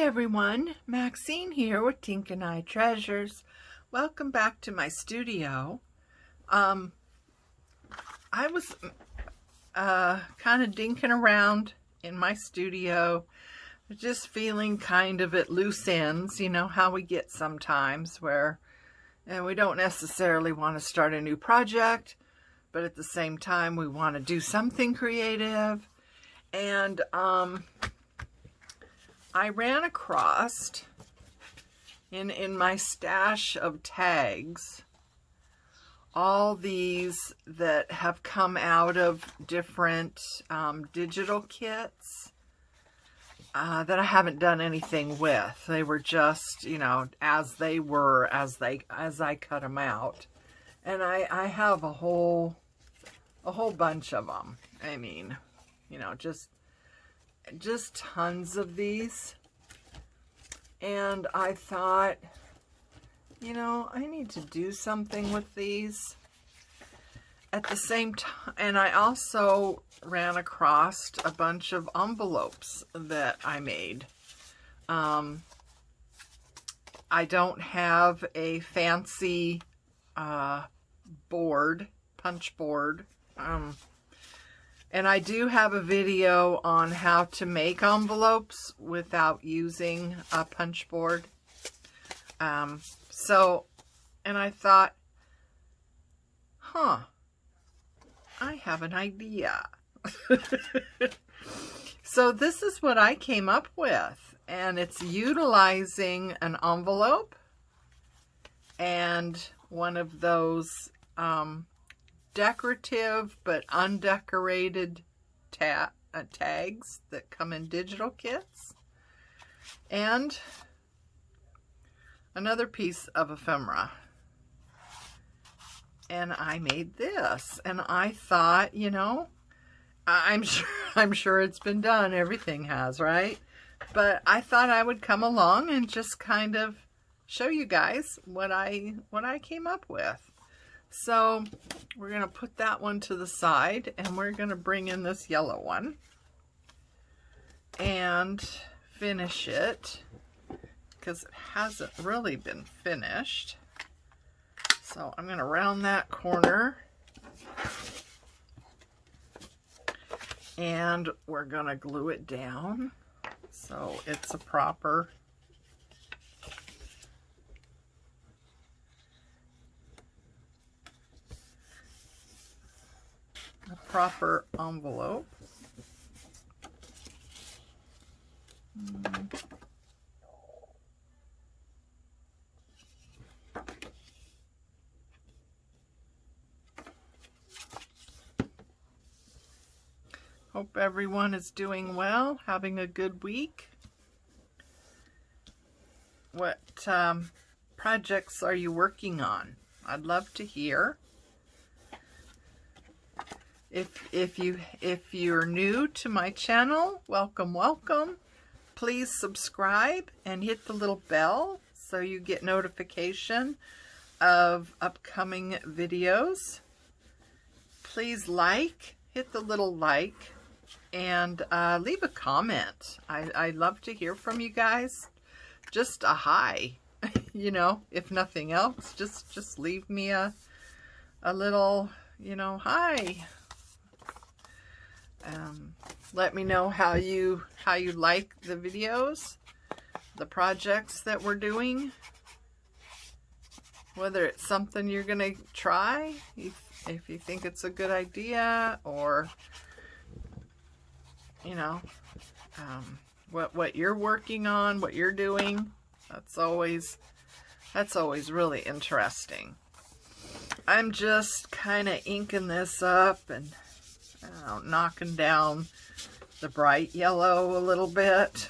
everyone, Maxine here with Tink and I Treasures. Welcome back to my studio. I was kind of dinking around in my studio, just feeling kind of at loose ends. You know how we get sometimes where we don't necessarily want to start a new project, but at the same time we want to do something creative. And I ran across in my stash of tags all these that have come out of different digital kits that I haven't done anything with. They were just, you know, as they were, as I cut them out. And I have a whole bunch of them. I mean, you know, just tons of these. And I thought, you know, I need to do something with these. At the same time, and I also ran across a bunch of envelopes that I made. I don't have a fancy punch board. And I do have a video on how to make envelopes without using a punch board. And I thought, I have an idea. So this is what I came up with. And it's utilizing an envelope and one of those decorative but undecorated tags that come in digital kits, and another piece of ephemera. And I made this, and I thought, you know, I'm sure it's been done. Everything has, right? But I thought I would come along and just kind of show you guys what I came up with. So we're going to put that one to the side, and we're going to bring in this yellow one and finish it because it hasn't really been finished. So I'm going to round that corner, and we're going to glue it down so it's a proper envelope. Hope everyone is doing well, having a good week. What projects are you working on? I'd love to hear. If you're new to my channel, welcome. Please subscribe and hit the little bell so you get notification of upcoming videos. Please hit the little like, and leave a comment. I love to hear from you guys. Just a hi, you know, if nothing else, just leave me a little, you know, hi. Let me know how you like the videos, the projects that we're doing, whether it's something you're gonna try, if you think it's a good idea, or you know, what you're working on, what you're doing. That's always really interesting. I'm just kind of inking this up and knocking down the bright yellow a little bit.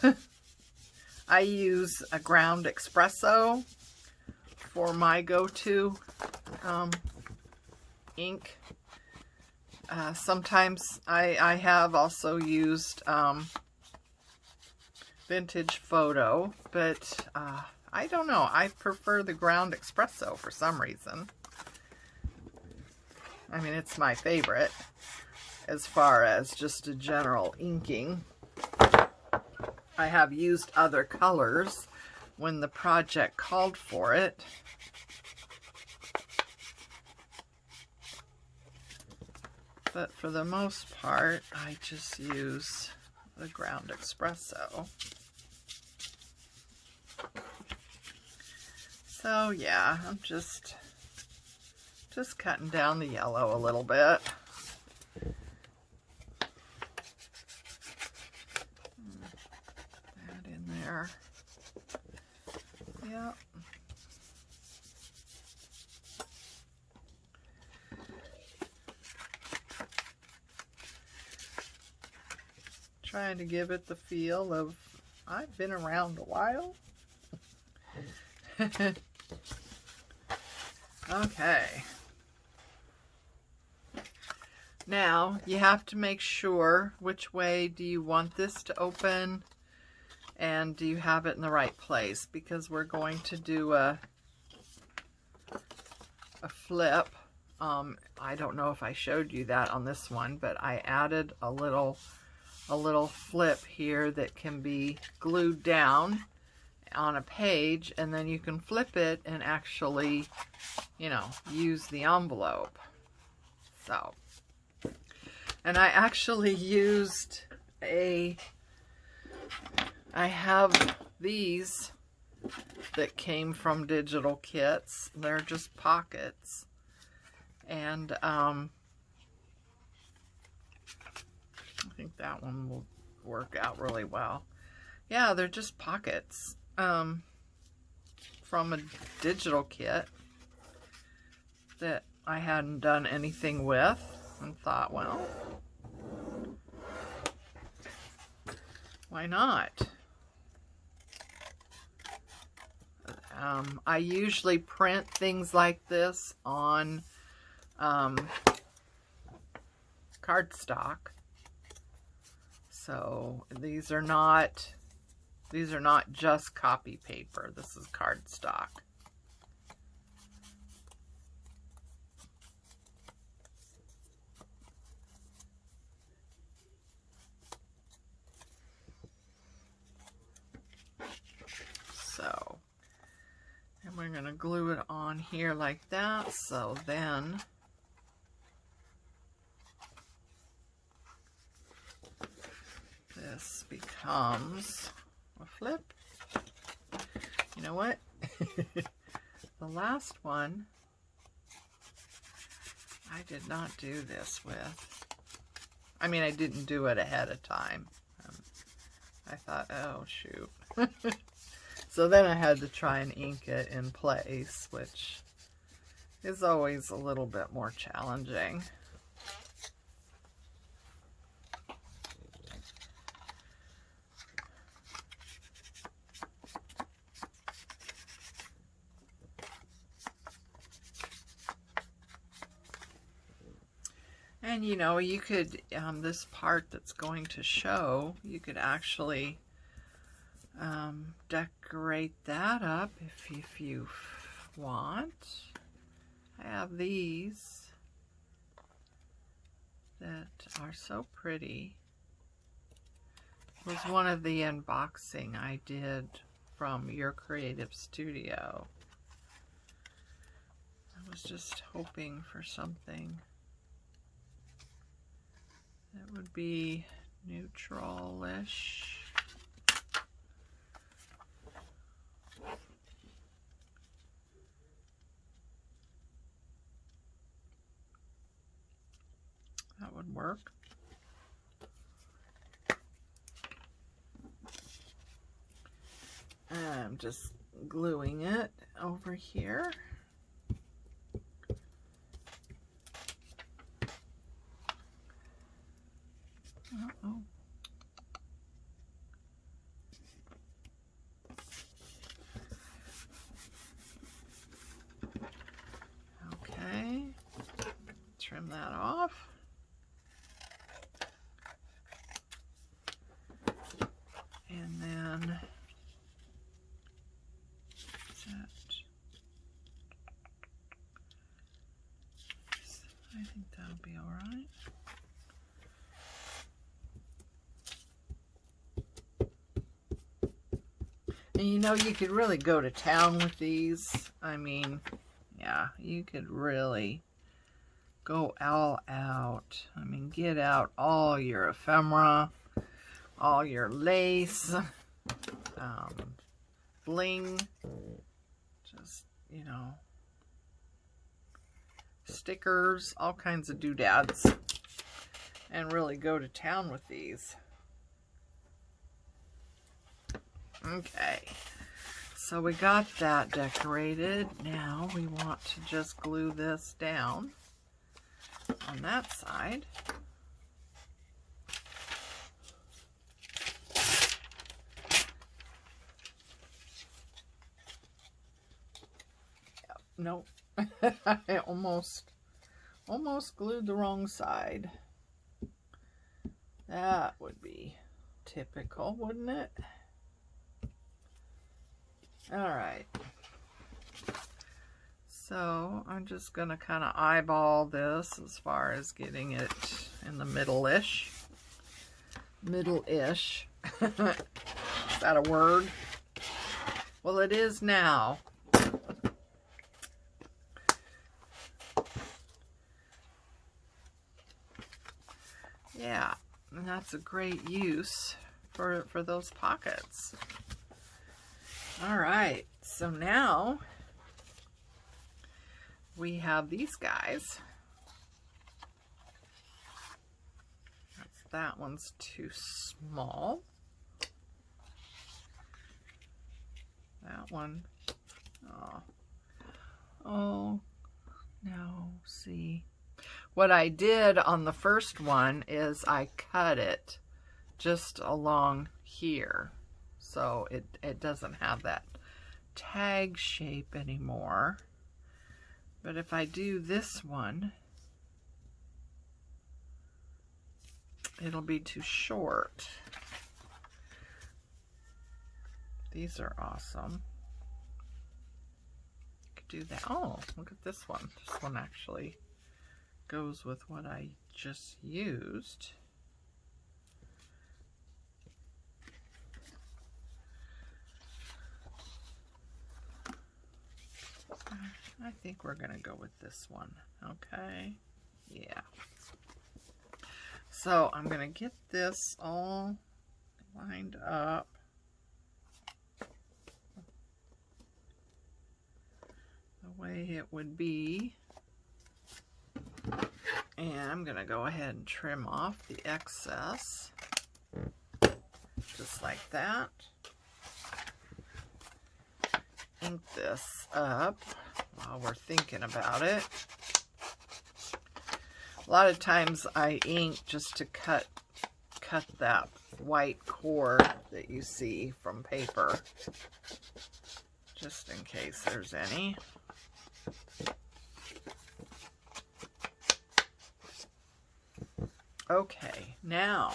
I use a ground espresso for my go-to ink. Sometimes I have also used vintage photo, but I don't know. I prefer the ground espresso for some reason. I mean, it's my favorite as far as just a general inking. I have used other colors when the project called for it. But for the most part, I just use the ground espresso. So yeah, I'm just cutting down the yellow a little bit. That in there. Yep. Trying to give it the feel of, I've been around a while. Okay. Now, you have to make sure which way do you want this to open, and do you have it in the right place, because we're going to do a flip. I don't know if I showed you that on this one, but I added a little flip here that can be glued down on a page, and then you can flip it and actually, you know, use the envelope. So, and I actually used I have these that came from digital kits. They're just pockets, and I think that one will work out really well. Yeah, they're just pockets from a digital kit that I hadn't done anything with, and thought, well, why not? I usually print things like this on cardstock. So these are not just copy paper. This is cardstock. So, and we're going to glue it on here like that. So then this becomes a flip. You know what? The last one, I did not do this with. I mean, I didn't do it ahead of time. I thought, oh, shoot. So then I had to try and ink it in place, which is always a little bit more challenging. And you know, you could, this part that's going to show, you could actually decorate that up if you want. I have these that are so pretty. It was one of the unboxing I did from Your Creative Studio. I was just hoping for something that would be neutral-ish. That would work. I'm just gluing it over here. Uh-oh. Okay, trim that off. And then I think that'll be all right. You know, you could really go to town with these. I mean, yeah, you could really go all out. I mean, get out all your ephemera, all your lace, bling, just, you know, stickers, all kinds of doodads, and really go to town with these. Okay, so we got that decorated. Now we want to just glue this down on that side. Yep, nope. I almost glued the wrong side. That would be typical, wouldn't it? All right. So I'm just going to kind of eyeball this as far as getting it in the middle-ish. Middle-ish. Is that a word? Well, it is now. Yeah, and that's a great use for those pockets. All right, so now we have these guys. That one's too small. That one, oh no, see. What I did on the first one is I cut it just along here. So it doesn't have that tag shape anymore. But if I do this one, it'll be too short. These are awesome. Could do that. Oh, look at this one. This one actually goes with what I just used. I think we're gonna go with this one. Okay, yeah. So I'm gonna get this all lined up. The way it would be. And I'm gonna go ahead and trim off the excess. Just like that. Ink this up while we're thinking about it. A lot of times I ink just to cut that white cord that you see from paper, just in case there's any. Okay, now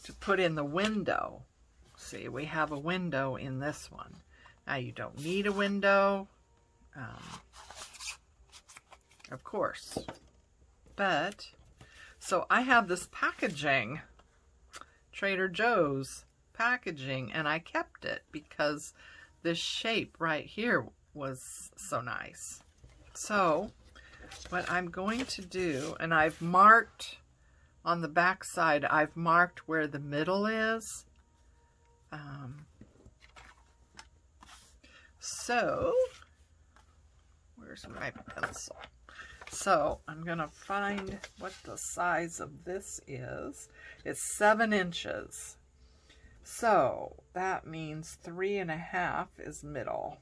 to put in the window. See, we have a window in this one. Now you don't need a window, of course, but so I have this packaging, Trader Joe's packaging, and I kept it because this shape right here was so nice. So what I'm going to do, and I've marked on the back side, I've marked where the middle is. So, where's my pencil? So, I'm going to find what the size of this is. It's 7 inches. So, that means 3.5 is middle.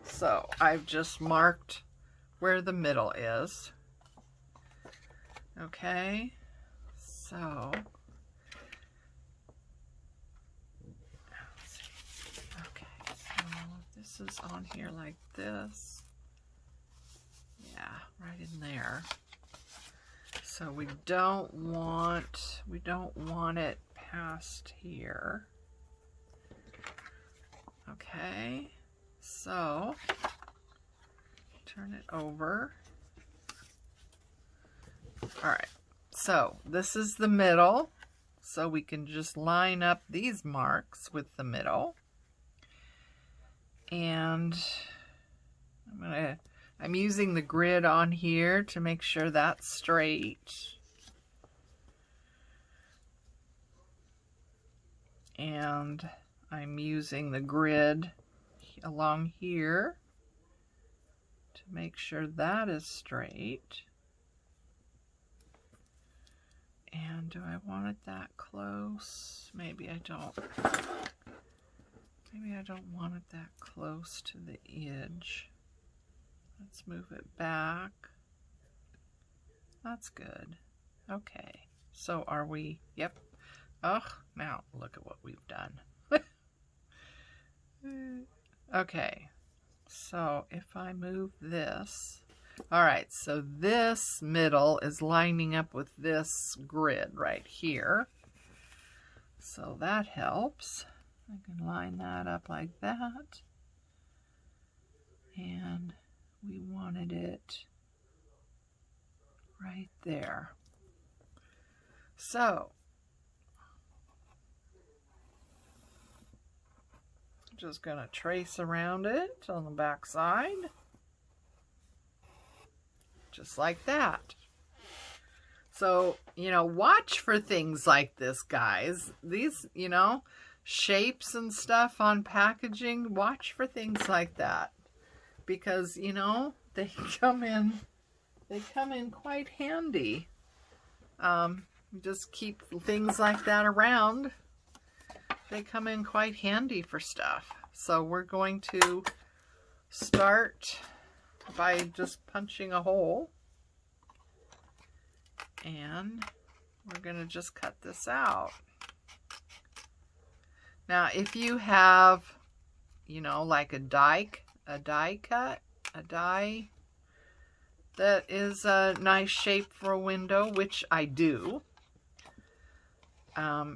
So, I've just marked where the middle is. Okay, so... this is on here like this. Yeah, right in there. So we don't want it past here. Okay. So turn it over. All right. So this is the middle. So we can just line up these marks with the middle. And I'm using the grid on here to make sure that's straight. And I'm using the grid along here to make sure that is straight. And do I want it that close? Maybe I don't. Maybe I don't want it that close to the edge. Let's move it back. That's good. Okay. So are we? Yep. Oh, now look at what we've done. Okay. So if I move this, all right, so this middle is lining up with this grid right here. So that helps. I can line that up like that. And we wanted it right there. So, just going to trace around it on the back side. Just like that. So, you know, watch for things like this, guys. These, you know, shapes and stuff on packaging, watch for things like that. Because, you know, they come in quite handy. Just keep things like that around. They come in quite handy for stuff. So we're going to start by just punching a hole. And we're going to just cut this out. Now, if you have, you know, like a die cut, a die that is a nice shape for a window, which I do,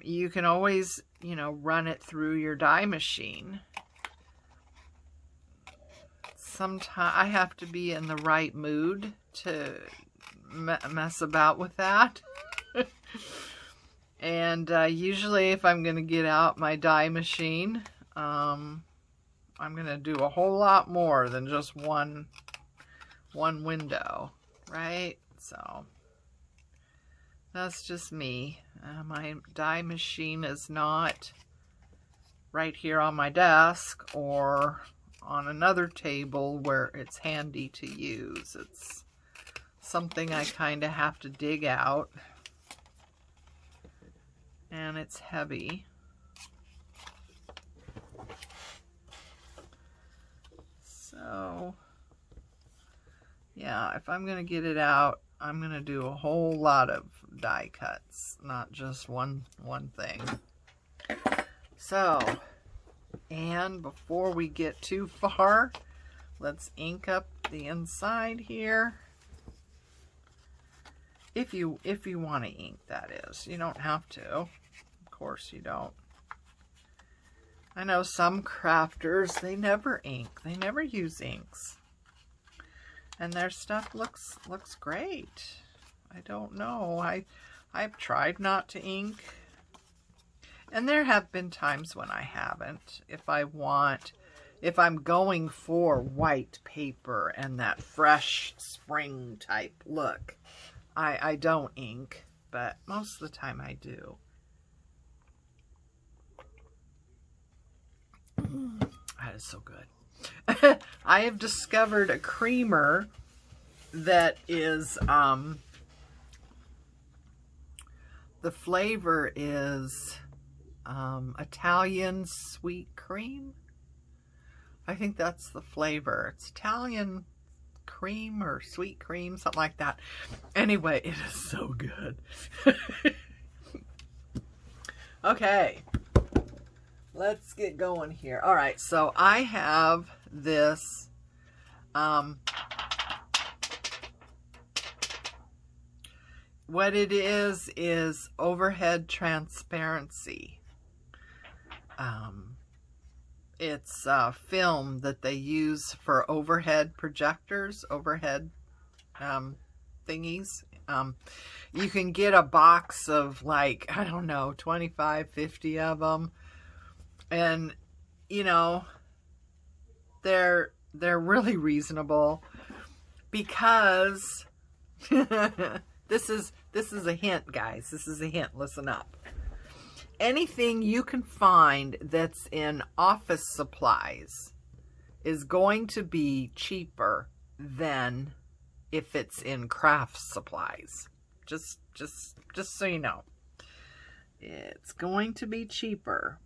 you can always, you know, run it through your die machine. Sometimes I have to be in the right mood to mess about with that. And usually if I'm going to get out my die machine, I'm going to do a whole lot more than just one window, right? So that's just me. My die machine is not right here on my desk or on another table where it's handy to use. It's something I kind of have to dig out. And it's heavy. So, yeah, if I'm going to get it out, I'm going to do a whole lot of die cuts, not just one thing. So, and before we get too far, let's ink up the inside here. If you want to ink, that is. You don't have to. Of course you don't. I know some crafters, they never ink. They never use inks. And their stuff looks great. I don't know. I've tried not to ink. And there have been times when I haven't. If I'm going for white paper and that fresh spring type look, I don't ink, but most of the time I do. That is so good. I have discovered a creamer that is, the flavor is Italian sweet cream. I think that's the flavor. It's Italian cream or sweet cream, something like that. Anyway, it is so good. Okay, let's get going here. All right, so I have this what it is overhead transparency. It's film that they use for overhead projectors, overhead thingies You can get a box of like, I don't know, 25, 50 of them. And, you know, they're really reasonable because this is a hint, guys. This is a hint. Listen up. Anything you can find that's in office supplies is going to be cheaper than if it's in craft supplies. Just so you know. It's going to be cheaper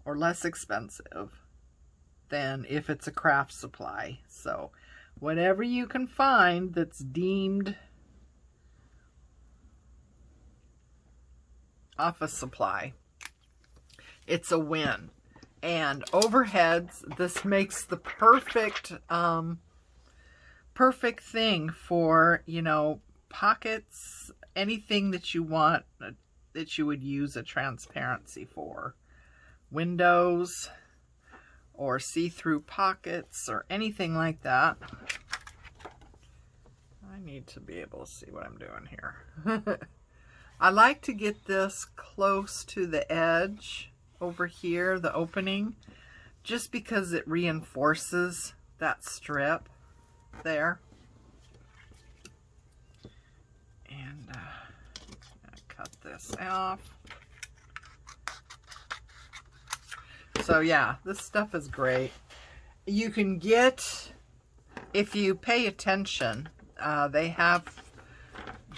or less expensive than if it's a craft supply. So whatever you can find that's deemed office supply, it's a win. And overheads, this makes the perfect perfect thing for, you know, pockets, anything that you want, that you would use a transparency for. Windows or see-through pockets or anything like that. I need to be able to see what I'm doing here. I like to get this close to the edge over here, the opening, just because it reinforces that strip there. And cut this off. So yeah, this stuff is great. You can get, if you pay attention, they have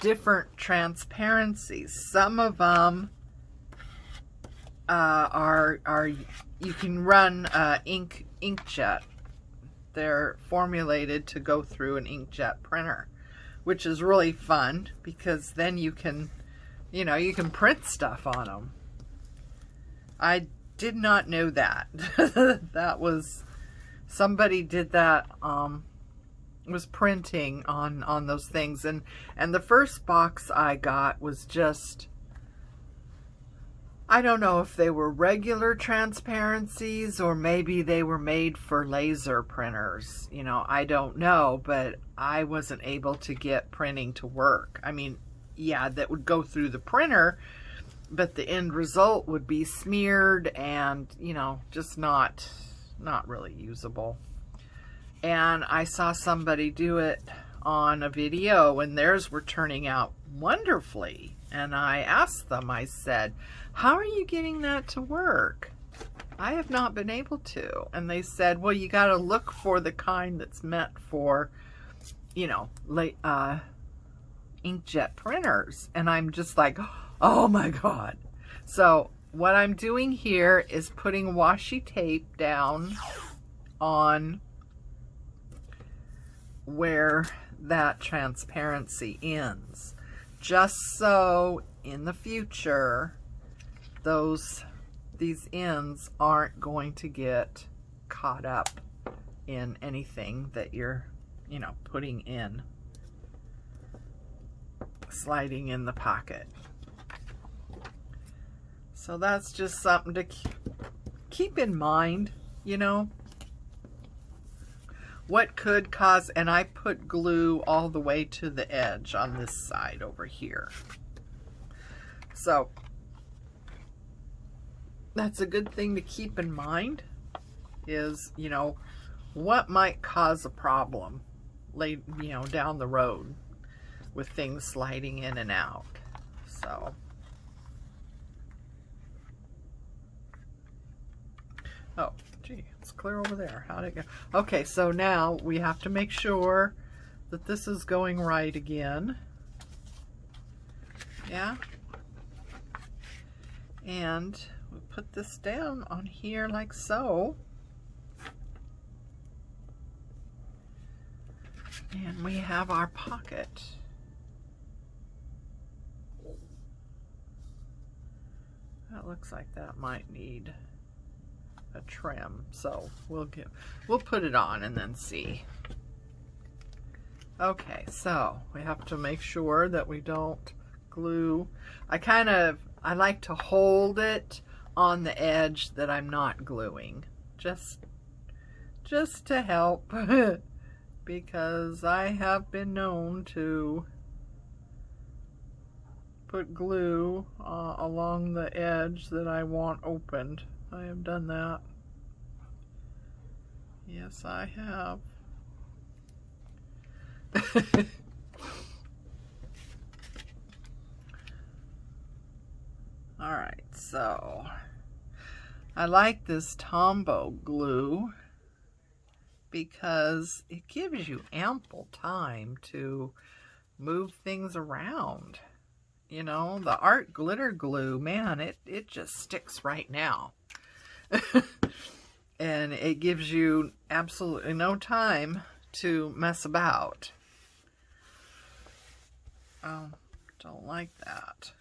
different transparencies. Some of them are you can run inkjet. They're formulated to go through an inkjet printer, which is really fun because then you can, you know, you can print stuff on them. I did not know that. That was, somebody did that, was printing on those things. And the first box I got was just, I don't know if they were regular transparencies or maybe they were made for laser printers. You know, I don't know, but I wasn't able to get printing to work. I mean, yeah, that would go through the printer, but the end result would be smeared and, you know, just not really usable. And I saw somebody do it on a video and theirs were turning out wonderfully. And I asked them, I said, how are you getting that to work? I have not been able to. And they said, well, you got to look for the kind that's meant for, you know, inkjet printers. And I'm just like, oh my God. So what I'm doing here is putting washi tape down on where that transparency ends, just so in the future these ends aren't going to get caught up in anything that you're, you know, putting in, sliding in the pocket. So that's just something to keep in mind, you know, what could cause, and I put glue all the way to the edge on this side over here. So that's a good thing to keep in mind is, you know, what might cause a problem later, you know, down the road with things sliding in and out. So oh, gee, it's clear over there. How'd it go? Okay, so now we have to make sure that this is going right again. Yeah. And we put this down on here like so. And we have our pocket. That looks like that might need a trim, so we'll put it on and then see. Okay, so we have to make sure that we don't glue. I like to hold it on the edge that I'm not gluing, just to help because I have been known to put glue along the edge that I want opened. I have done that. Yes, I have. Alright, so I like this Tombow glue because it gives you ample time to move things around. You know, the art glitter glue, man, it just sticks right now. And it gives you absolutely no time to mess about. Oh, don't like that.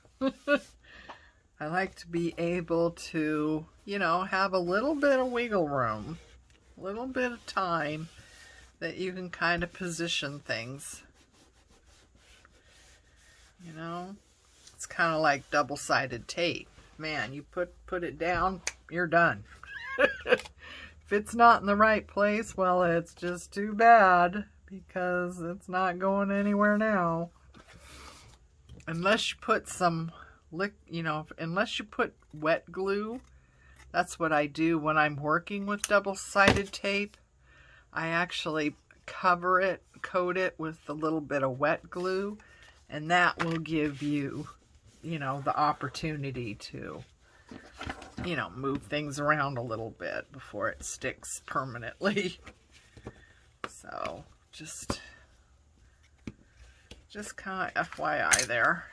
I like to be able to, you know, have a little bit of wiggle room, a little bit of time that you can kind of position things. You know, it's kind of like double-sided tape. Man, you put it down, you're done. If it's not in the right place, well, it's just too bad because it's not going anywhere now. Unless you put some, you know, unless you put wet glue. That's what I do when I'm working with double-sided tape. I actually cover it, coat it with a little bit of wet glue, and that will give you, you know, the opportunity to, you know, move things around a little bit before it sticks permanently. So, just kind of FYI there.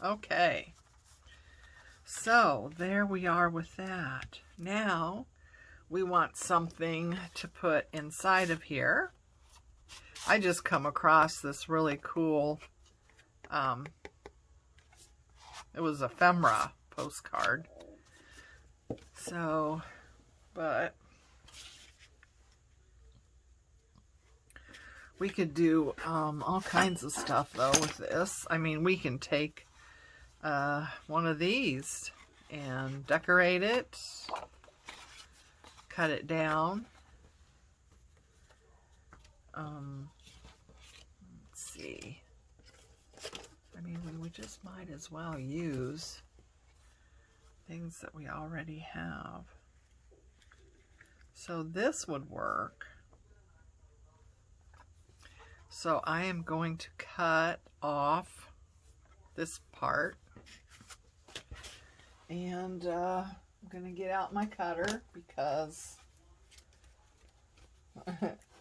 Okay. So, there we are with that. Now, we want something to put inside of here. I just come across this really cool, it was a ephemera postcard. So, but we could do all kinds of stuff though with this. I mean, we can take one of these and decorate it, cut it down. Let's see. I mean, we just might as well use things that we already have. So this would work. So I am going to cut off this part, and I'm going to get out my cutter because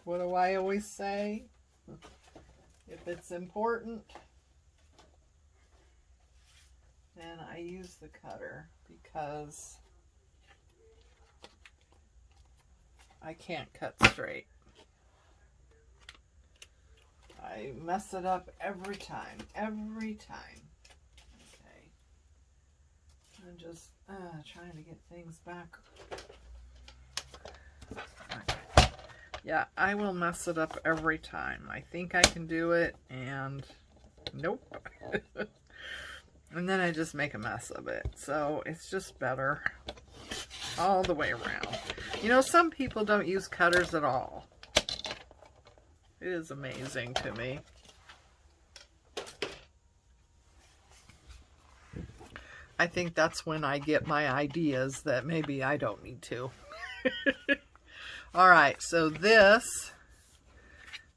what do I always say? If it's important, then I use the cutter because I can't cut straight. I mess it up every time. Okay. I'm just trying to get things back. Okay. Yeah, I will mess it up every time. I think I can do it, and nope. And then I just make a mess of it. So it's just better all the way around. You know, some people don't use cutters at all. It is amazing to me. I think that's when I get my ideas that maybe I don't need to. Alright, so this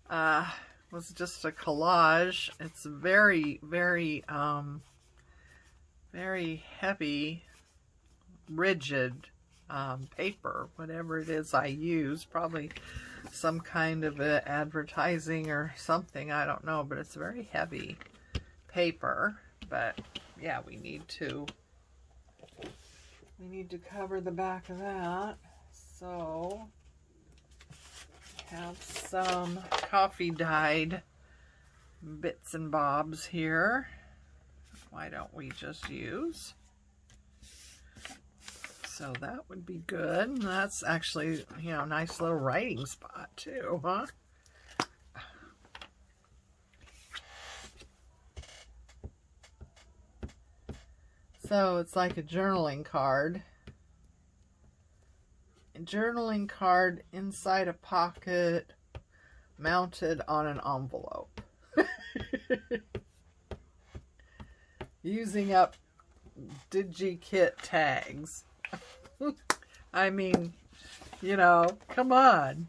was just a collage. It's very, very, very heavy, rigid paper, whatever it is I use. Probably some kind of advertising or something, I don't know, but it's very heavy paper. But yeah, we need to cover the back of that. So have some coffee dyed bits and bobs here. Why don't we just use? So that would be good. That's actually, you know, a nice little writing spot too, huh? So it's like a journaling card. A journaling card inside a pocket, mounted on an envelope. Using up DigiKit tags. I mean, you know, come on.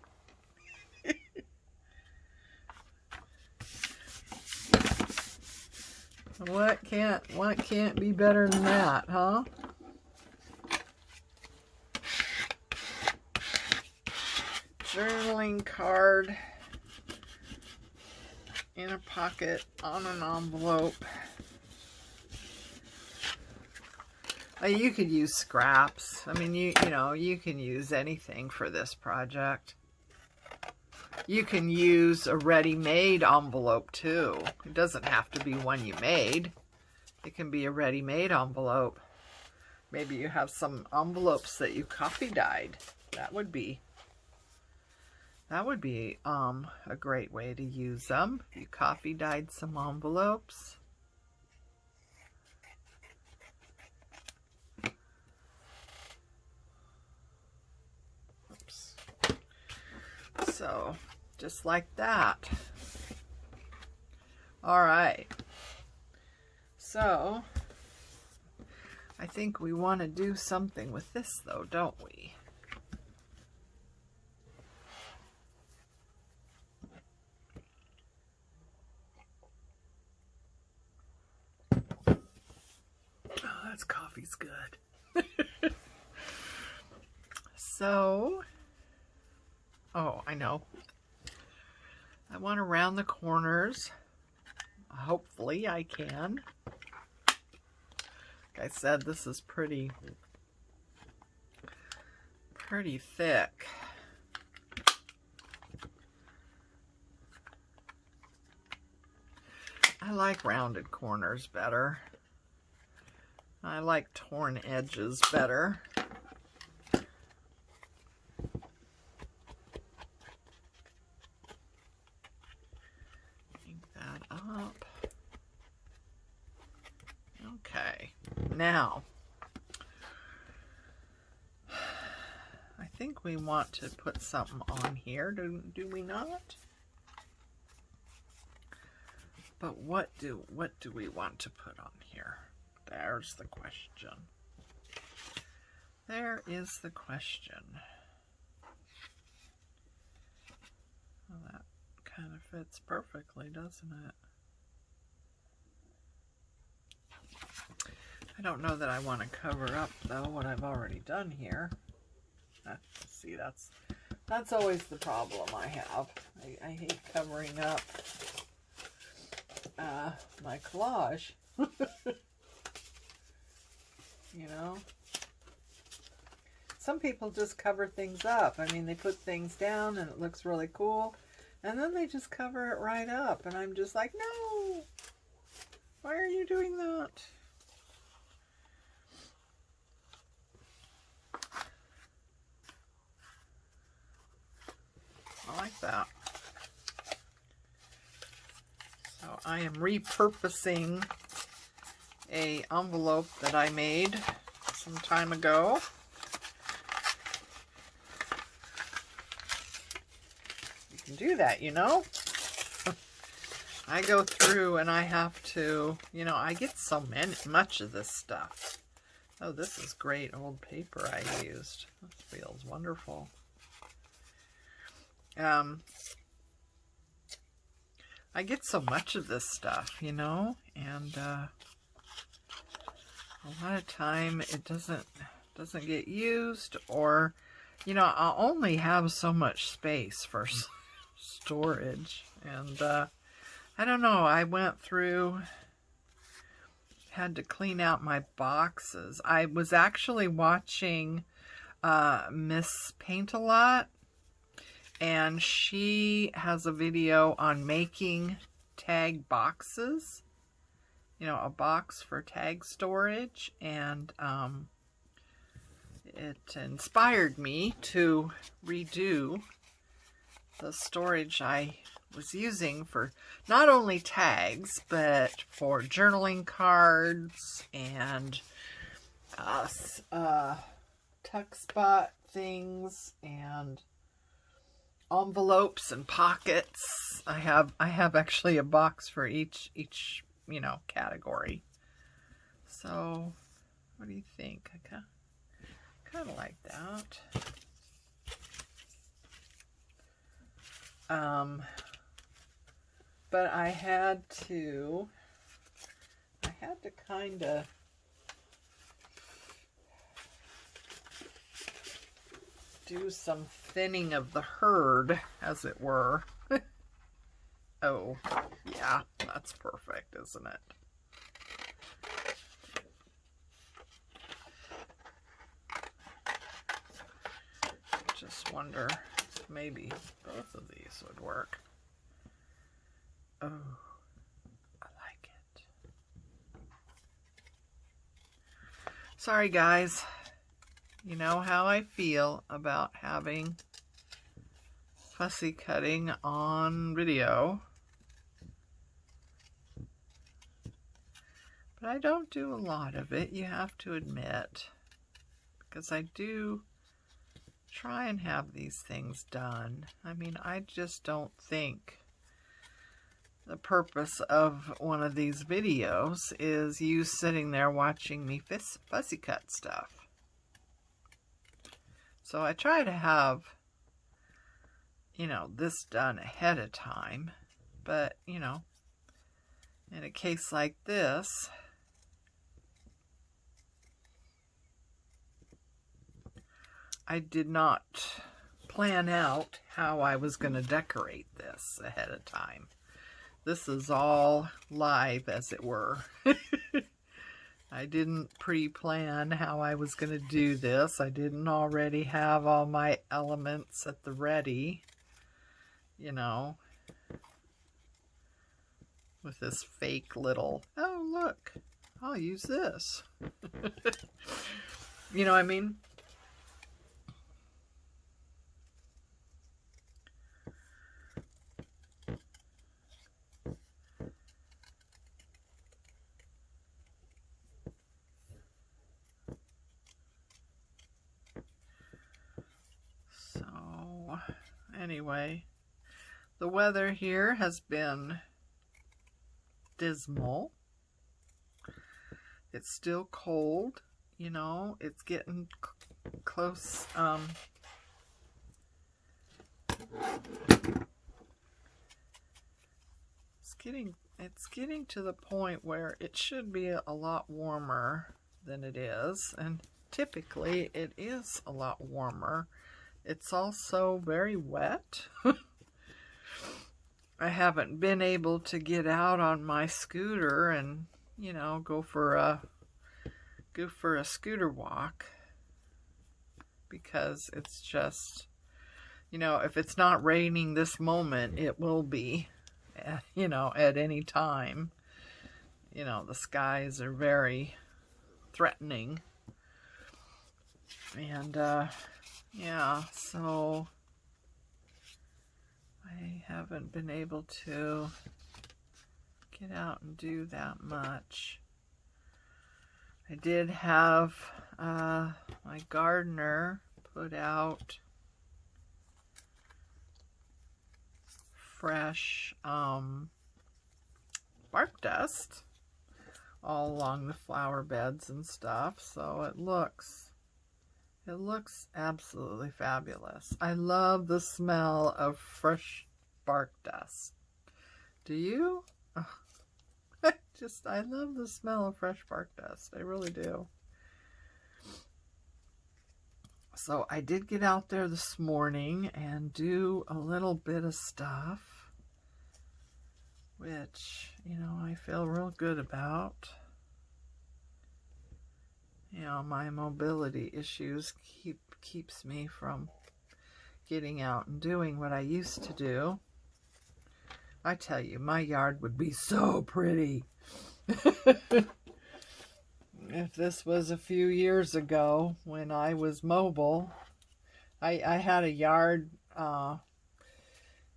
What can't be better than that, huh? Journaling card in a pocket on an envelope. You could use scraps. I mean, you know, you can use anything for this project. You can use a ready-made envelope too. It doesn't have to be one you made. It can be a ready-made envelope. Maybe you have some envelopes that you coffee dyed. That would be a great way to use them. You coffee dyed some envelopes. Oops. So, just like that. All right. So, I think we want to do something with this though, don't we? Oh, that's coffee's good. So, oh, I know. I want to round the corners. Hopefully I can. Like I said, this is pretty thick. I like rounded corners better. I like torn edges better. Up. Okay, now I think we want to put something on here, do we not? But what do we want to put on here? There's the question. There is the question. Well, that kind of fits perfectly, doesn't it? I don't know that I want to cover up though what I've already done here. See, that's always the problem I have. I hate covering up my collage. You know, some people just cover things up. I mean, they put things down and it looks really cool, and then they just cover it right up, and I'm just like, no, why are you doing that? I like that. So I am repurposing a envelope that I made some time ago. You can do that, you know. I go through and I have to, you know, I get so much of this stuff. Oh, this is great old paper I used. This feels wonderful. I get so much of this stuff, you know, and a lot of time it doesn't get used, or, you know, I'll only have so much space for storage, and I don't know, I went through, had to clean out my boxes. I was actually watching Miss Paint-A-Lot, and she has a video on making tag boxes, you know, a box for tag storage, and it inspired me to redo the storage I was using for not only tags, but for journaling cards and tuck spot things and envelopes and pockets. I have actually a box for each you know, category. So what do you think? I kind of like that. But I had to kind of do some thinning of the herd, as it were. Oh, yeah, that's perfect, isn't it? Just wonder if maybe both of these would work. Oh, I like it. Sorry, guys. You know how I feel about having fussy cutting on video. But I don't do a lot of it, you have to admit. Because I do try and have these things done. I mean, I just don't think the purpose of one of these videos is you sitting there watching me fussy cut stuff. So I try to have, you know, this done ahead of time. But, you know, in a case like this, I did not plan out how I was going to decorate this ahead of time. This is all live, as it were. I didn't pre-plan how I was going to do this. I didn't already have all my elements at the ready, you know, with this fake little, oh, look, I'll use this. You know what I mean? So, anyway, the weather here has been dismal. It's still cold, you know, it's getting close. It's getting to the point where it should be a lot warmer than it is, and typically it is a lot warmer. It's also very wet. I haven't been able to get out on my scooter and, you know, go for a scooter walk, because it's just, you know, if it's not raining this moment, it will be, you know, at any time. You know, the skies are very threatening. And, yeah, so I haven't been able to get out and do that much. I did have my gardener put out fresh bark dust all along the flower beds and stuff, so it looks absolutely fabulous. I love the smell of fresh bark dust. Do you? Oh, I love the smell of fresh bark dust. I really do. So I did get out there this morning and do a little bit of stuff, which, you know, I feel real good about. You know, my mobility issues keeps me from getting out and doing what I used to do. I tell you, my yard would be so pretty. If this was a few years ago when I was mobile. I had a yard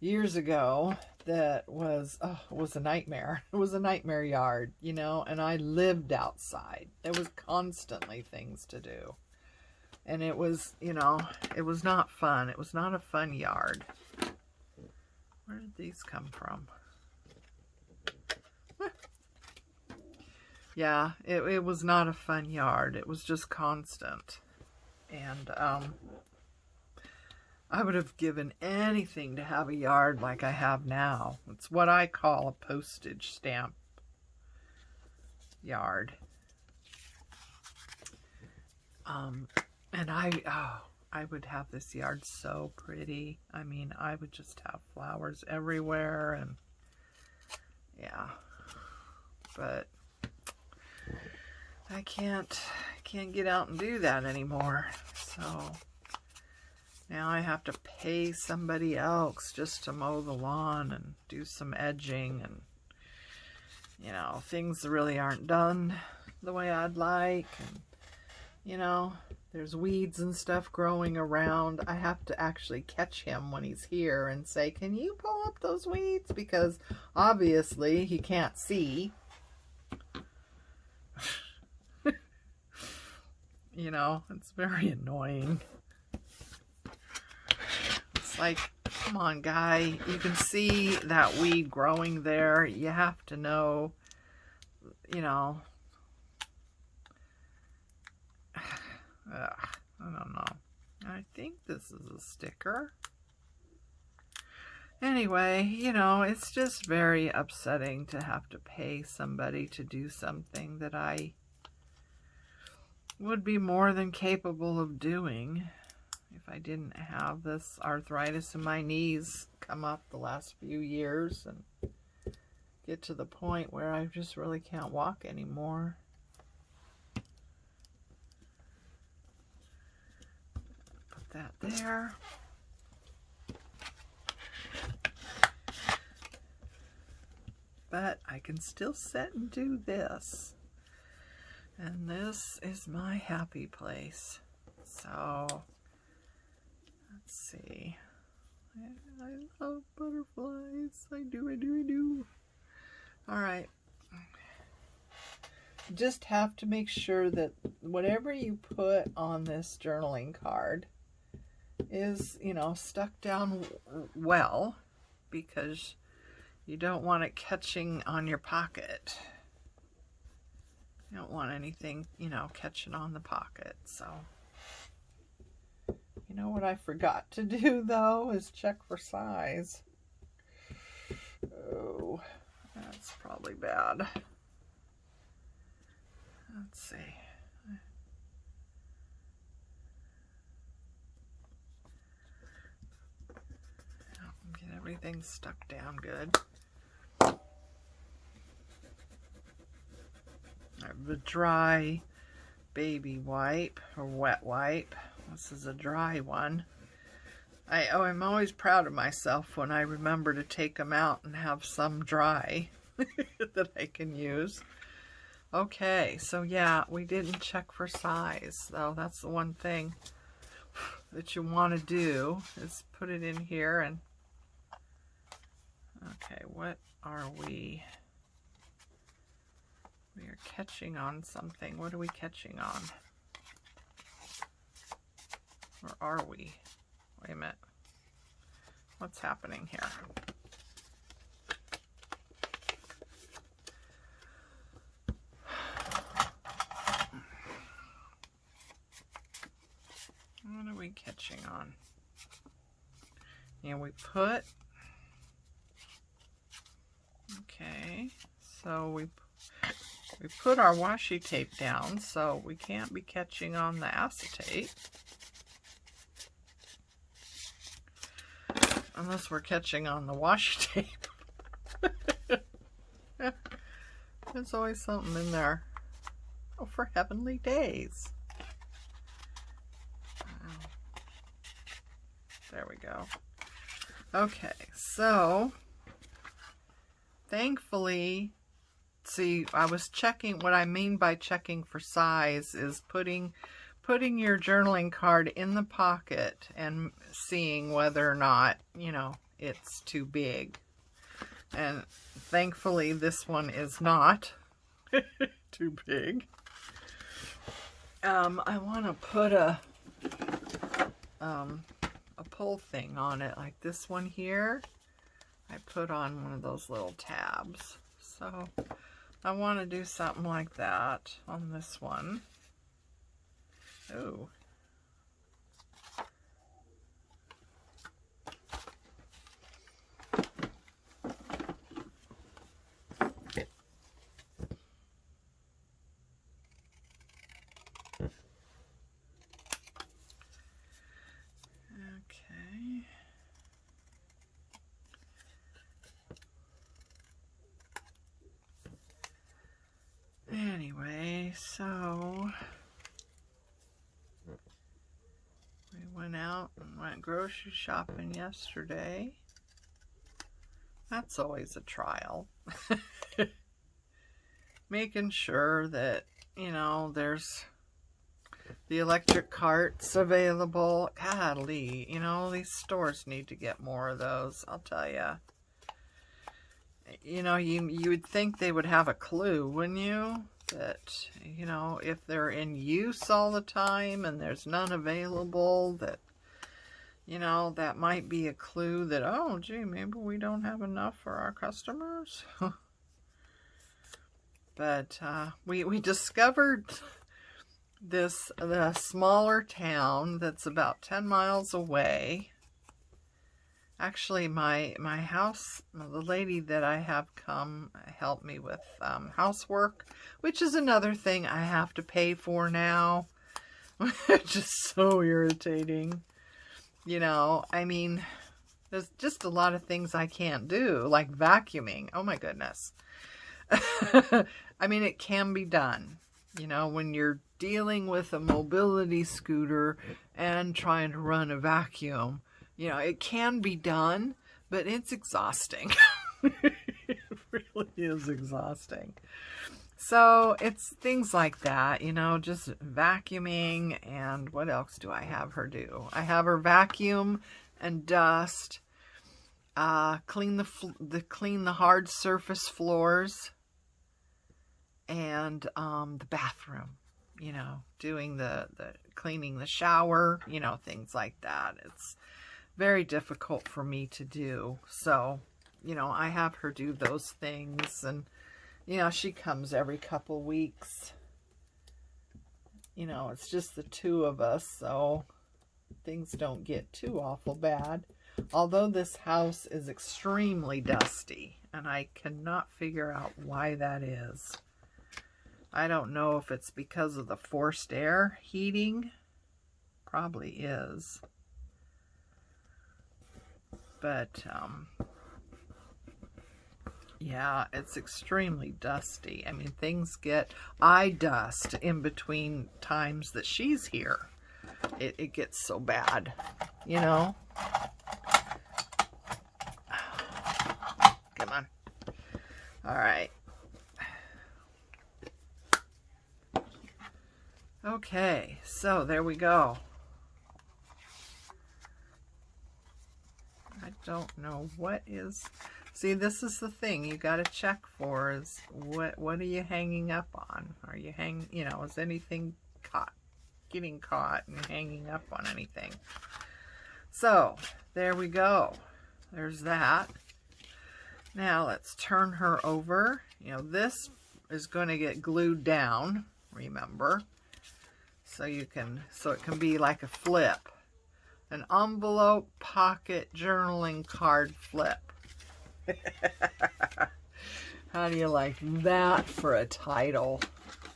years ago that was a nightmare. It was a nightmare yard, you know, and I lived outside. There was constantly things to do. And it was, you know, it was not fun. It was not a fun yard. Where did these come from? Yeah, it was not a fun yard. It was just constant. And I would have given anything to have a yard like I have now. It's what I call a postage stamp yard. And I would have this yard so pretty. I mean, I would just have flowers everywhere, and yeah. But I can't get out and do that anymore. So now I have to pay somebody else just to mow the lawn and do some edging, and you know, things really aren't done the way I'd like, and you know, there's weeds and stuff growing around. I have to actually catch him when he's here and say, can you pull up those weeds? Because obviously he can't see. You know, it's very annoying. It's like, come on, guy. You can see that weed growing there. You have to know, you know. I don't know. I think this is a sticker. Anyway, you know, it's just very upsetting to have to pay somebody to do something that I would be more than capable of doing if I didn't have this arthritis in my knees come up the last few years and get to the point where I just really can't walk anymore. Put that there. But I can still sit and do this. And this is my happy place. So, let's see. I love butterflies. I do. Alright. Just have to make sure that whatever you put on this journaling card is, you know, stuck down well, because you don't want it catching on your pocket. You don't want anything, you know, catching on the pocket. So, you know what I forgot to do, though, is check for size. Oh, that's probably bad. Let's see. Get everything stuck down good. The dry baby wipe, or wet wipe. This is a dry one. I'm always proud of myself when I remember to take them out and have some dry that I can use. Okay, so yeah, we didn't check for size, though. That's the one thing that you want to do, is put it in here. And okay, what are we? We are catching on something. What are we catching on? Or are we? Wait a minute. What's happening here? What are we catching on? Yeah, we put... Okay, so we put our washi tape down, so we can't be catching on the acetate. Unless we're catching on the washi tape. There's always something in there. Oh, for heavenly days. There we go. Okay, so thankfully, see, I was checking. What I mean by checking for size is putting your journaling card in the pocket and seeing whether or not, you know, it's too big. And thankfully this one is not too big. I want to put a pull thing on it, like this one here. I put on one of those little tabs. So I want to do something like that on this one. Ooh. Anyway, so we went out and went grocery shopping yesterday. That's always a trial. Making sure that, you know, there's the electric carts available. Golly, you know, these stores need to get more of those, I'll tell you. You know, you would think they would have a clue, wouldn't you? That, you know, if they're in use all the time and there's none available, that, you know, that might be a clue that, oh, gee, maybe we don't have enough for our customers. But we discovered the smaller town that's about 10 miles away. Actually, my house, the lady that I have come help me with housework, which is another thing I have to pay for now, which is so irritating. You know, I mean, there's just a lot of things I can't do, like vacuuming. Oh my goodness. I mean, it can be done, you know, when you're dealing with a mobility scooter and trying to run a vacuum. You know, it can be done, but it's exhausting. It really is exhausting. So it's things like that, you know, just vacuuming. And what else do I have her do? I have her vacuum and dust, clean the hard surface floors, and the bathroom. You know, doing the cleaning the shower. You know, things like that. It's very difficult for me to do. So, you know, I have her do those things, and, you know, she comes every couple weeks. You know, it's just the two of us, so things don't get too awful bad. Although this house is extremely dusty, and I cannot figure out why that is. I don't know if it's because of the forced air heating. Probably is. But, yeah, it's extremely dusty. I mean, things get eye dust in between times that she's here. It gets so bad, you know? Come on. All right. Okay, so there we go. I don't know what is... See, this is the thing you got to check for, is what are you hanging up on? Are you you know, is anything getting caught and hanging up on anything? So, there we go. There's that. Now, let's turn her over. You know, this is going to get glued down, remember? So it can be like a flip. An envelope, pocket, journaling card flip. How do you like that for a title?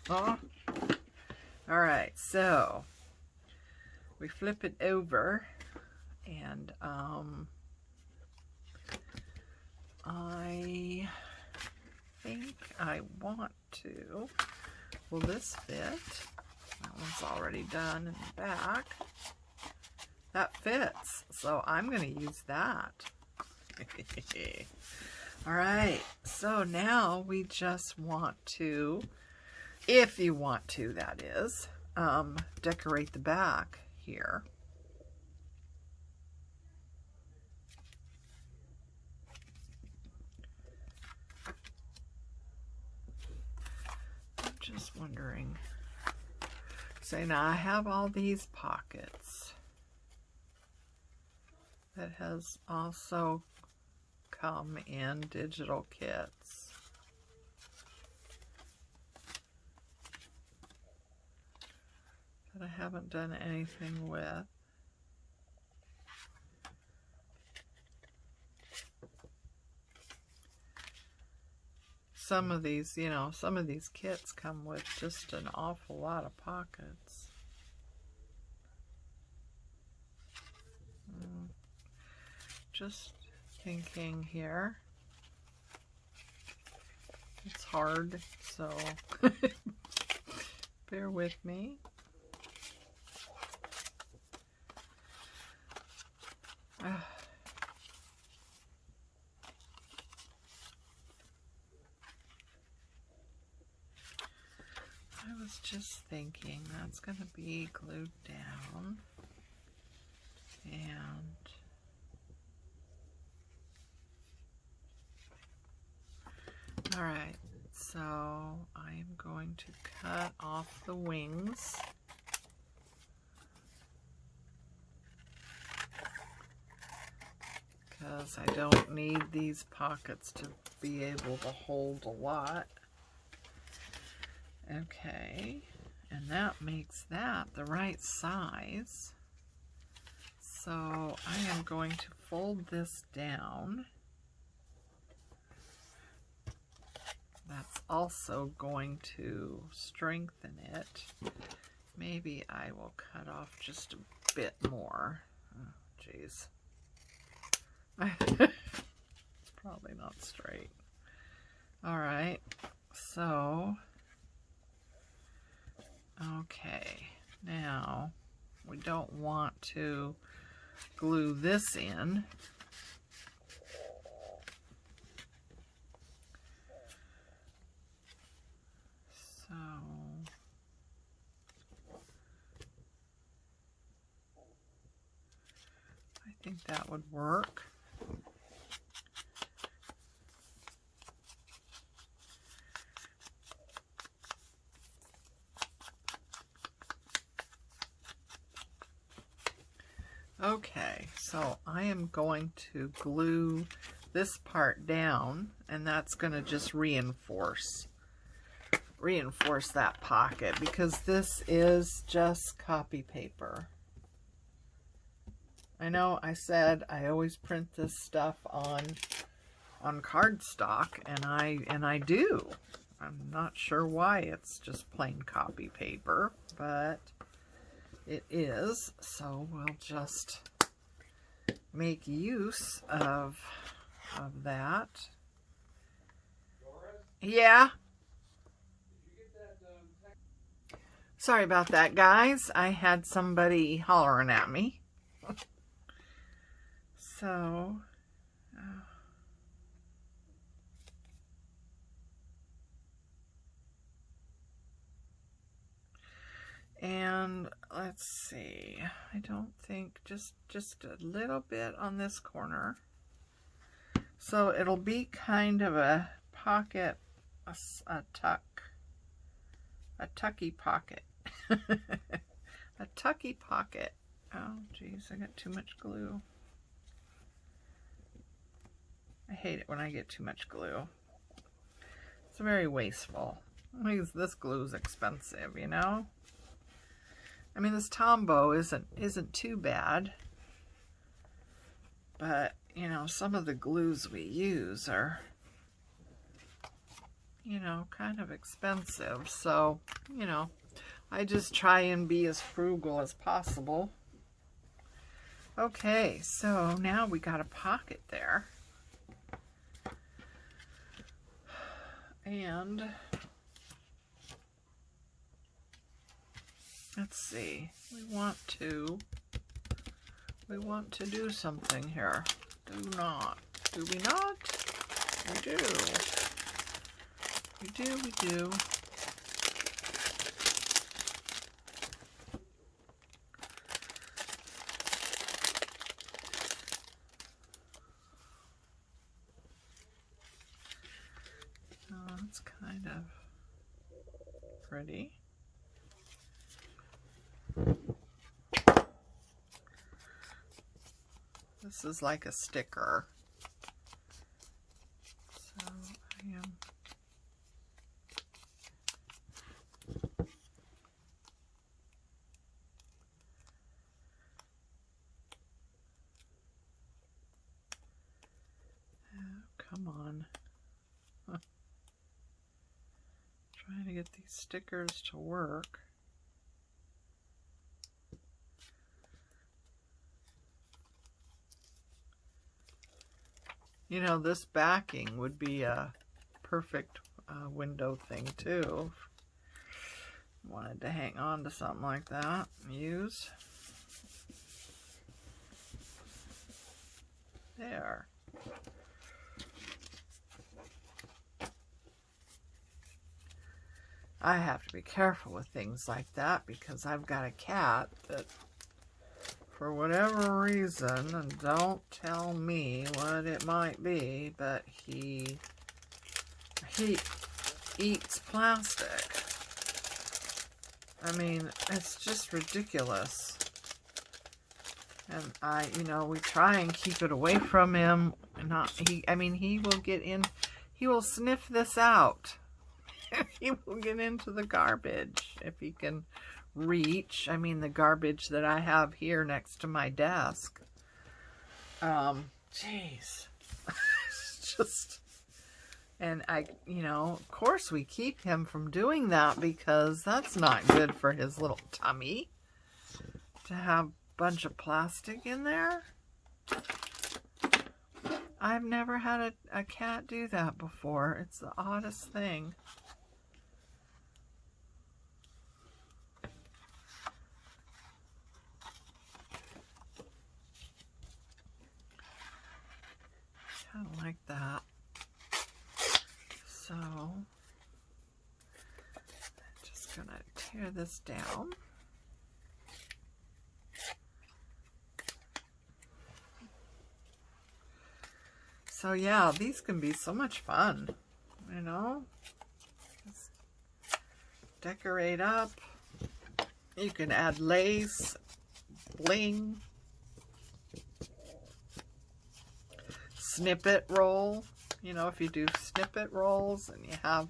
Huh? Alright, so we flip it over, and I think I want to... Will this fit? That one's already done in the back. That fits, so I'm going to use that. Alright, so now we just want to, if you want to, that is, decorate the back here. I'm just wondering. So now I have all these pockets. That has also come in digital kits. That I haven't done anything with. Some of these, you know, some of these kits come with just an awful lot of pockets. Just thinking here. It's hard, so bear with me. I was just thinking that's going to be glued down, and all right, so I am going to cut off the wings. Because I don't need these pockets to be able to hold a lot. Okay, and that makes that the right size. So I am going to fold this down. That's also going to strengthen it. Maybe I will cut off just a bit more. Oh, geez. It's probably not straight. All right, so okay, now we don't want to glue this in. So I think that would work. Okay, so I am going to glue this part down, and that's going to just reinforce that pocket, because this is just copy paper. I know I said I always print this stuff on cardstock, and I do. I'm not sure why it's just plain copy paper, but it is, so we'll just make use of that. Yeah. Sorry about that, guys. I had somebody hollering at me. So, and let's see, I don't think, just a little bit on this corner. So it'll be kind of a pocket, a tucky pocket. A tucky pocket. Oh, geez, I got too much glue. I hate it when I get too much glue. It's very wasteful. This glue is expensive, you know? I mean, this Tombow isn't too bad, but you know, some of the glues we use are, you know, kind of expensive. So, you know, I just try and be as frugal as possible. Okay, so now we got a pocket there, and let's see, we want to do something here. Do we not? We do. We do. Oh, that's kind of pretty. This is like a sticker. get these stickers to work. You know, this backing would be a perfect window thing too. Wanted to hang on to something like that. Use. There. I have to be careful with things like that because I've got a cat that, for whatever reason, and don't tell me what it might be, but he eats plastic. I mean, it's just ridiculous. And you know, we try and keep it away from him. I mean, he will get in, he will sniff this out. He will get into the garbage if he can reach. I mean, the garbage that I have here next to my desk. Jeez. It's just, and you know, of course we keep him from doing that because that's not good for his little tummy to have a bunch of plastic in there. I've never had a cat do that before. It's the oddest thing. Kind of like that. So, I'm just going to tear this down. So yeah, these can be so much fun, you know. Just decorate up. You can add lace, bling, snippet roll. You know, if you do snippet rolls and you have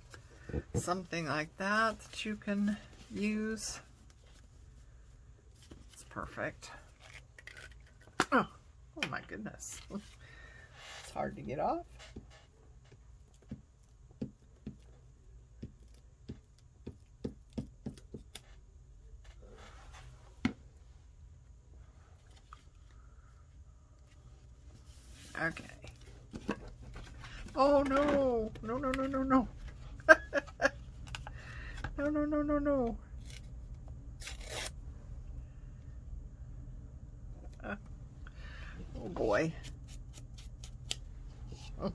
something like that that you can use, it's perfect. Oh my goodness. It's hard to get off. Okay. Oh no! No, no, no, no, no. No, no, no, no, no. Oh boy. Oh.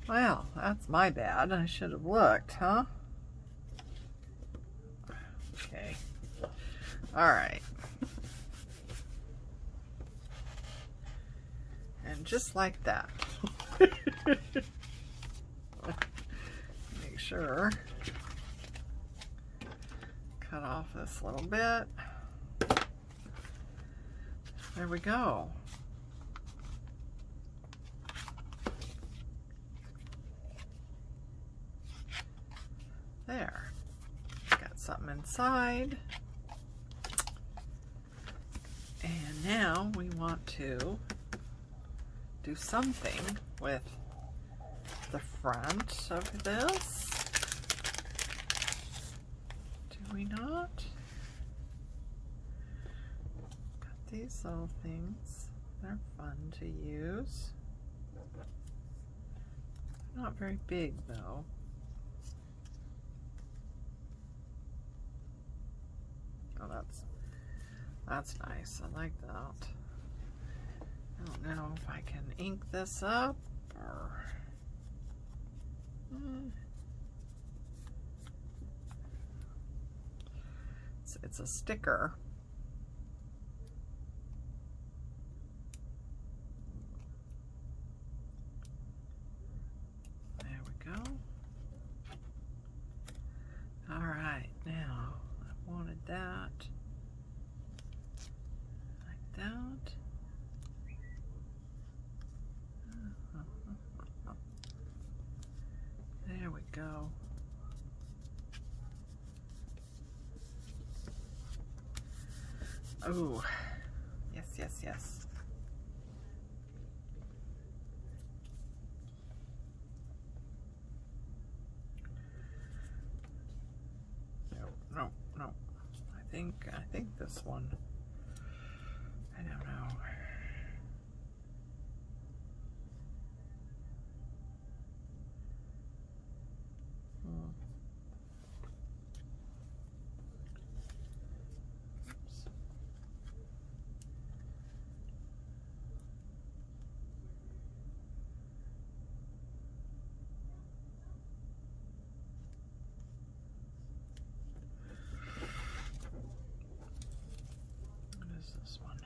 Well, that's my bad. I should have looked, huh? Okay. All right. And just like that. Make sure. Cut off this little bit. There we go. There. Got something inside. And now we want to do something with the front of this. Do we not? Got these little things. They're fun to use. Not very big though. Oh, that's nice. I like that. I don't know if I can ink this up or it's a sticker. There we go. All right, now I wanted that like that. There we go. Oh, yes, yes, yes. no, no. I think this one. I don't know. Oops. What is this one?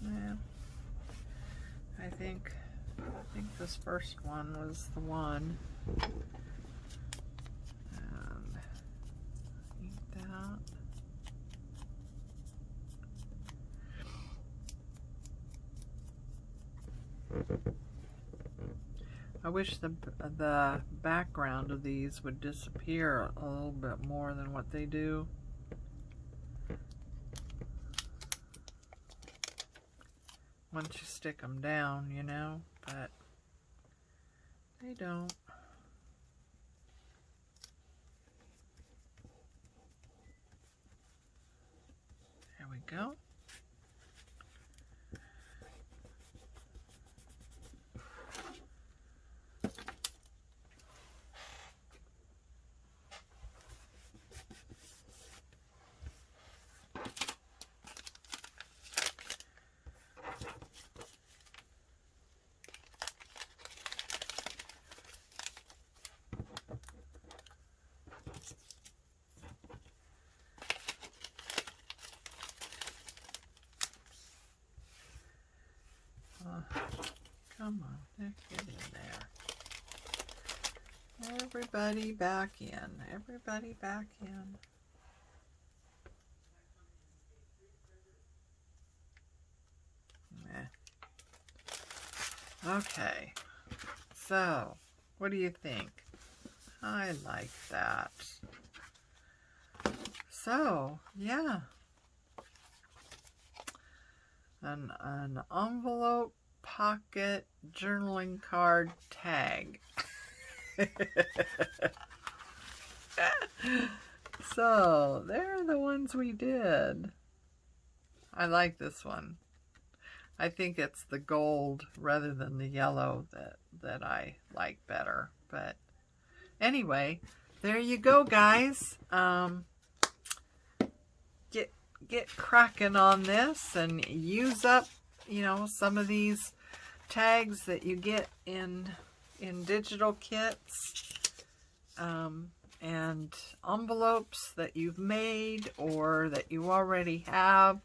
Yeah, I think this first one was the one. And eat that. I wish the background of these would disappear a little bit more than what they do. Once you stick them down, you know, but they don't. There we go. Come on, get in there. Everybody back in. Everybody back in. Okay, so what do you think? I like that. So, yeah. An envelope pocket journaling card tag. So, they're the ones we did. I like this one. I think it's the gold rather than the yellow that I like better. But anyway, there you go, guys. Get cracking on this and use up, you know, some of these tags that you get in digital kits, and envelopes that you've made or that you already have.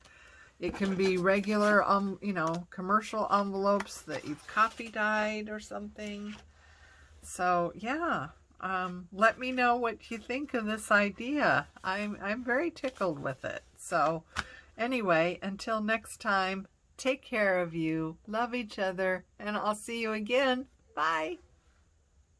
It can be regular, you know, commercial envelopes that you've copy dyed or something. So yeah, let me know what you think of this idea. I'm very tickled with it. So anyway, until next time, take care of you, love each other, and I'll see you again. Bye.